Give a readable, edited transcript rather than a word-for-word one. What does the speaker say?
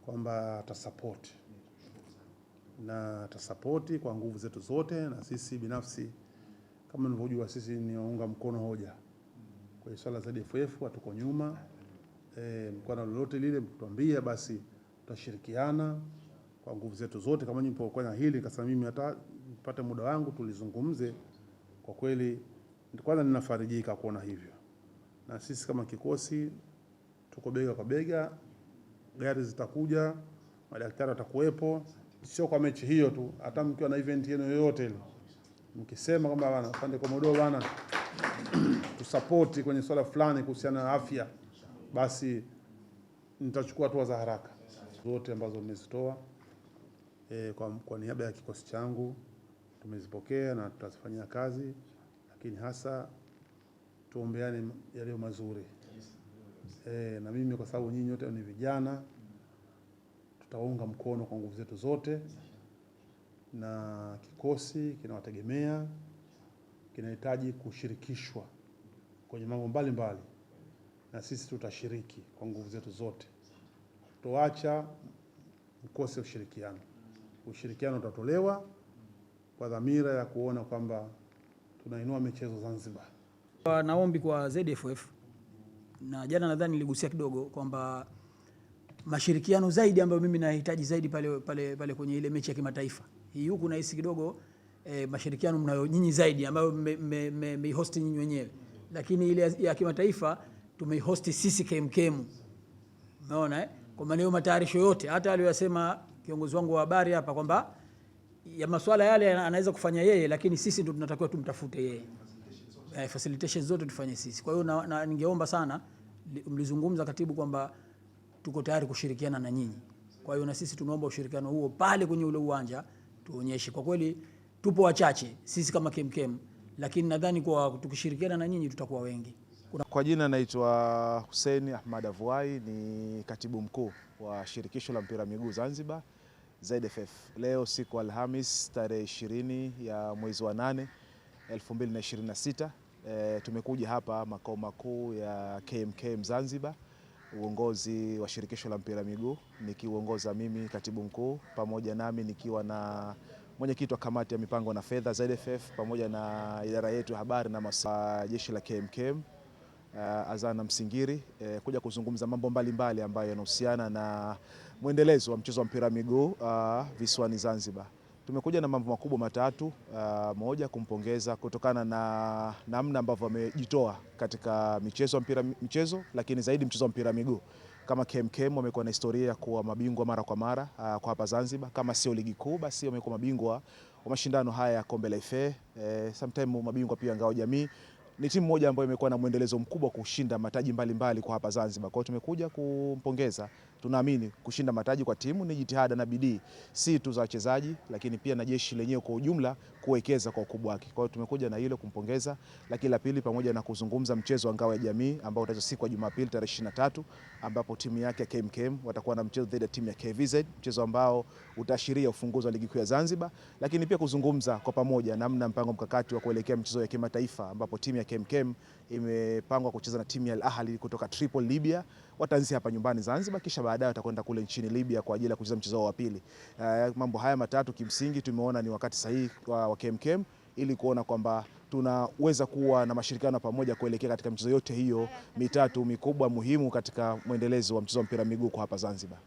kwamba atasupport na atasapoti kwa nguvu zetu zote, na sisi binafsi kama mnavyojua sisi ni waunga mkono hoja. Kwa swala za ZFF hatuko nyuma. Mkono lolote lile mtuambia, basi tutashirikiana kwa nguvu zetu zote. Kama nyinyi mpo hili nikasema mimi hata nipate muda wangu tulizungumze, kwa kweli kwanza ninafarijika kuona hivyo. Na sisi kama kikosi tuko bega kwa bega, gari zitakuja, madaktari watakuwepo, sio kwa mechi hiyo tu, hata mkiwa na event yenu yoyote ile. Mkisema kwamba bana pande Komodoro bana tusupport kwenye swala fulani kuhusiana na afya, basi nitachukua hatua za haraka zote ambazo nimezitoa kwa niaba ya kikosi changu. Tumezipokea na tutazifanyia kazi, lakini hasa tuombeane yaliyo mazuri. Na mimi kwa sababu nyinyi wote ni vijana, tutaunga mkono kwa nguvu zetu zote, na kikosi kinawategemea, kinahitaji kushirikishwa kwenye mambo mbalimbali, na sisi tutashiriki kwa nguvu zetu zote. Tuacha mkose ushirikiano. Ushirikiano utatolewa kwa dhamira ya kuona kwamba tunainua michezo Zanzibar. Naombi kwa ZFF, na jana nadhani niligusia kidogo kwamba mashirikiano zaidi ambayo mimi nahitaji zaidi pale kwenye ile mechi ya kimataifa. Hii huku nahisi kidogo mashirikiano mnayo nyinyi zaidi ambayo mmehost nyinyi wenyewe. Lakini ile ya kimataifa tumehost sisi KMKM. Unaona Kwa maana matayarisho yote hata aliyosema kiongozi wangu wa habari hapa kwamba ya masuala yale anaweza kufanya yeye, lakini sisi ndio tunatakiwa tumtafute yeye. Facilitation zote tufanye sisi. Kwa hiyo na ningeomba sana, mlizungumza katibu kwamba tuko tayari kushirikiana na nyinyi. Kwa hiyo na sisi tunaomba ushirikiano huo pale kwenye ule uwanja tuonyeshe. Kwa kweli tupo wachache sisi kama KMKM, lakini nadhani kwa tukishirikiana na nyinyi tutakuwa wengi. Kwa jina naitwa Hussein Ahmad Avuai, ni katibu mkuu wa shirikisho la mpira miguu Zanzibar ZFF. Leo siku Alhamis tarehe 20 ya mwezi wa 8 2026, tumekuja hapa makao makuu ya KMKM Zanzibar, uongozi wa shirikisho la mpira miguu, nikiuongoza mimi katibu mkuu, pamoja nami nikiwa na mwenyekiti wa kamati ya mipango na fedha ZFF, pamoja na idara yetu ya habari na masuala jeshi la KMKM Azana Msingiri, kuja kuzungumza mambo mbalimbali ambayo yanahusiana na mwendelezo wa mchezo wa mpira miguu visiwani Zanzibar. Tumekuja na mambo makubwa matatu. Moja, kumpongeza kutokana na namna ambavyo wamejitoa katika michezo, lakini zaidi mchezo wa mpira miguu. Kama KMKM wamekuwa na historia ya kuwa mabingwa mara kwa mara kwa hapa Zanzibar, kama sio ligi kuu basi wamekuwa mabingwa wa mashindano haya ya kombe la FA, sometimes mabingwa pia ngao jamii. Ni timu moja ambayo imekuwa na mwendelezo mkubwa kushinda mataji mbalimbali kwa hapa Zanzibar. Kwa hiyo tumekuja kumpongeza. Tunaamini kushinda mataji kwa timu ni jitihada na bidii, si tu za wachezaji, lakini pia na jeshi lenyewe kwa ujumla kuwekeza kwa ukubwa wake. Kwa hiyo tumekuja na hilo kumpongeza. Lakini la pili, pamoja na kuzungumza mchezo wa ngao ya jamii ambao utachezwa siku ya Jumapili tarehe 23, ambapo timu yake ya KMKM watakuwa na mchezo dhidi ya timu ya KVZ, mchezo ambao utaashiria ufunguzi wa ligi kuu ya Zanzibar. Lakini pia kuzungumza kwa pamoja namna mpango mkakati wa kuelekea mchezo ya kimataifa, ambapo timu ya KMKM imepangwa kucheza na timu ya Al Ahly kutoka Tripoli, Libya. Wataanzia hapa nyumbani Zanzibar, kisha baadaye watakwenda kule nchini Libya kwa ajili ya kucheza mchezo wa pili. Mambo haya matatu kimsingi tumeona ni wakati sahihi wa KMKM ili kuona kwamba tunaweza kuwa na mashirikiano pamoja kuelekea katika michezo yote hiyo mitatu mikubwa muhimu katika mwendelezo wa mchezo wa mpira miguu kwa hapa Zanzibar.